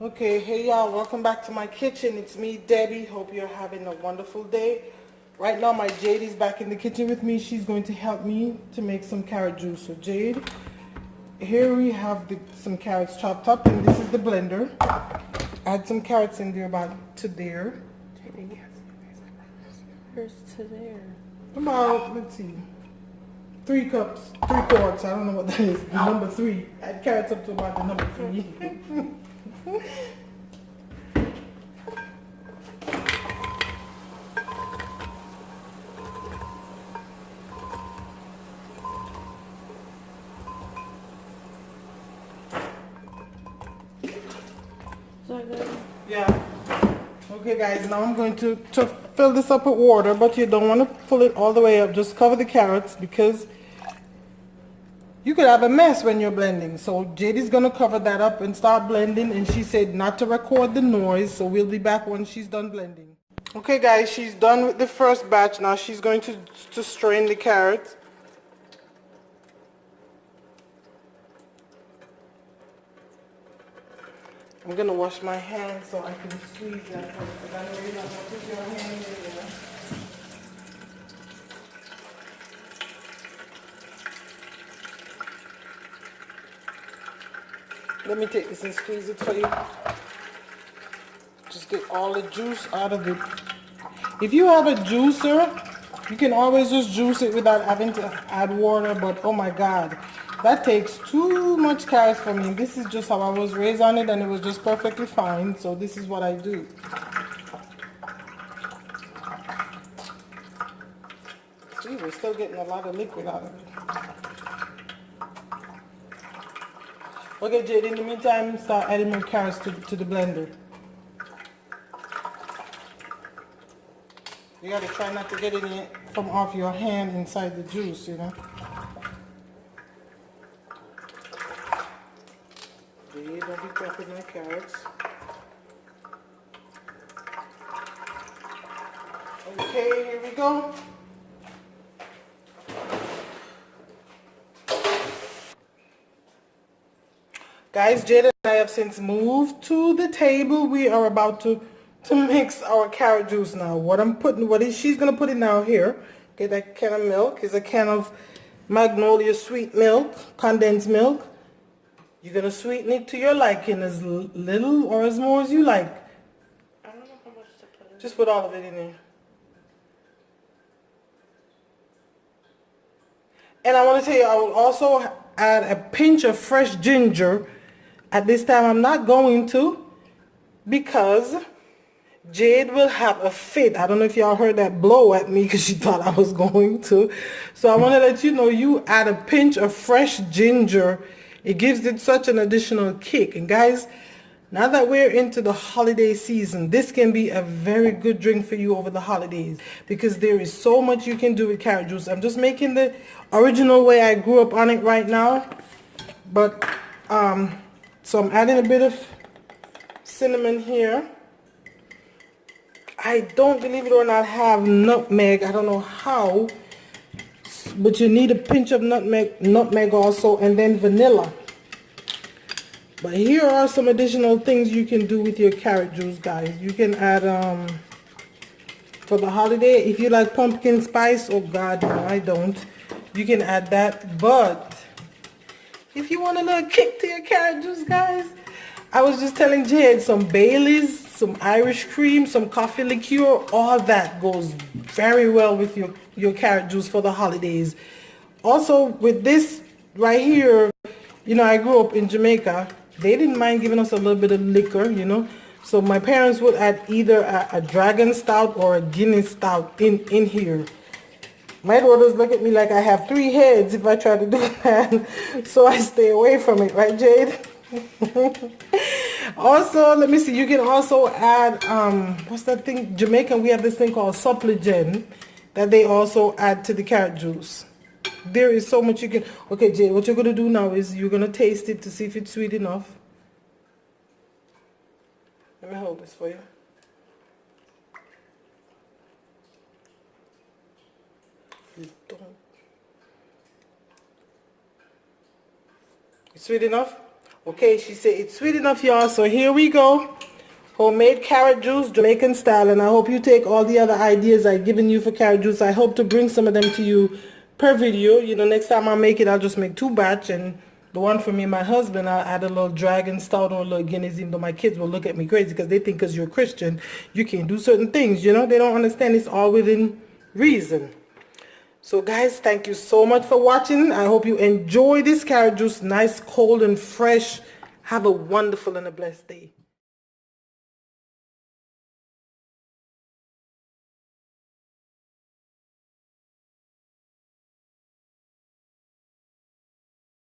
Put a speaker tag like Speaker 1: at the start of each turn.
Speaker 1: Okay, hey y'all, welcome back to my kitchen. It's me, Debbie. Hope you're having a wonderful day. Right now my Jade is back in the kitchen with me. She's going to help me to make some carrot juice. So Jade, here we have some carrots chopped up, and this is the blender. Add some carrots in there, about to there.
Speaker 2: Where's to there?
Speaker 1: About, let's see, 3 cups, 3 quarts. I don't know what that is. The number 3. Add carrots up to about the number 3.
Speaker 2: Is that good?
Speaker 1: Yeah. Okay guys, now I'm going to fill this up with water, but you don't want to pull it all the way up. Just cover the carrots because you could have a mess when you're blending. So Jade is going to cover that up and start blending, and she said not to record the noise, so we'll be back when she's done blending. Okay guys, she's done with the first batch. Now she's going to strain the carrots. I'm going to wash my hands so I can squeeze that because I know you're not going to put your hand in there. Let me take this and squeeze it for you. Just get all the juice out of it. If you have a juicer, you can always just juice it without having to add water, but oh my god, that takes too much carrots for me. This is just how I was raised on it, and it was just perfectly fine, so this is what I do. See, we're still getting a lot of liquid out of it. Okay, Jade, in the meantime, start adding more carrots to the blender. You gotta try not to get any from off your hand inside the juice, you know. Jade, don't be dropping my carrots. Okay, here we go. Guys, Jade and I have since moved to the table. We are about to mix our carrot juice now. She's gonna put it now here. Okay, that can of milk is a can of Magnolia sweet milk, condensed milk. You're gonna sweeten it to your liking, as little or as more as you like.
Speaker 2: I don't know how much to put in.
Speaker 1: Just put all of it in there. And I want to tell you, I will also add a pinch of fresh ginger. At this time, I'm not going to, because Jade will have a fit. I don't know if y'all heard that blow at me because she thought I was going to. So I want to let you know, you add a pinch of fresh ginger. It gives it such an additional kick. And guys, now that we're into the holiday season, this can be a very good drink for you over the holidays because there is so much you can do with carrot juice. I'm just making the original way I grew up on it right now. But, so I'm adding a bit of cinnamon here. I don't, believe it or not, have nutmeg. I don't know how, but you need a pinch of nutmeg also, and then vanilla. But here are some additional things you can do with your carrot juice, guys. You can add, for the holiday, if you like pumpkin spice, oh god, no, I don't. You can add that, but if you want a little kick to your carrot juice, guys, I was just telling Jade, some Baileys, some Irish cream, some coffee liqueur, all that goes very well with your carrot juice for the holidays. Also, with this right here, you know, I grew up in Jamaica. They didn't mind giving us a little bit of liquor, you know. So my parents would add either a dragon stout or a Guinness stout in here. My daughters look at me like I have 3 heads if I try to do that. So I stay away from it, right, Jade? Also, let me see, you can also add, what's that thing? Jamaican, we have this thing called supplegen that they also add to the carrot juice. There is so much you can. Okay, Jade, what you're going to do now is you're going to taste it to see if it's sweet enough. Let me hold this for you. It's sweet enough? Okay, she said it's sweet enough, y'all. So here we go. Homemade carrot juice, Jamaican style. And I hope you take all the other ideas I've given you for carrot juice. I hope to bring some of them to you per video. You know, next time I make it, I'll just make 2 batch. And the one for me and my husband, I'll add a little dragon stout or a little Guinness, even though my kids will look at me crazy because they think because you're a Christian, you can't do certain things. You know, they don't understand it's all within reason. So guys, thank you so much for watching. I hope you enjoy this carrot juice. Nice, cold, and fresh. Have a wonderful and a blessed day.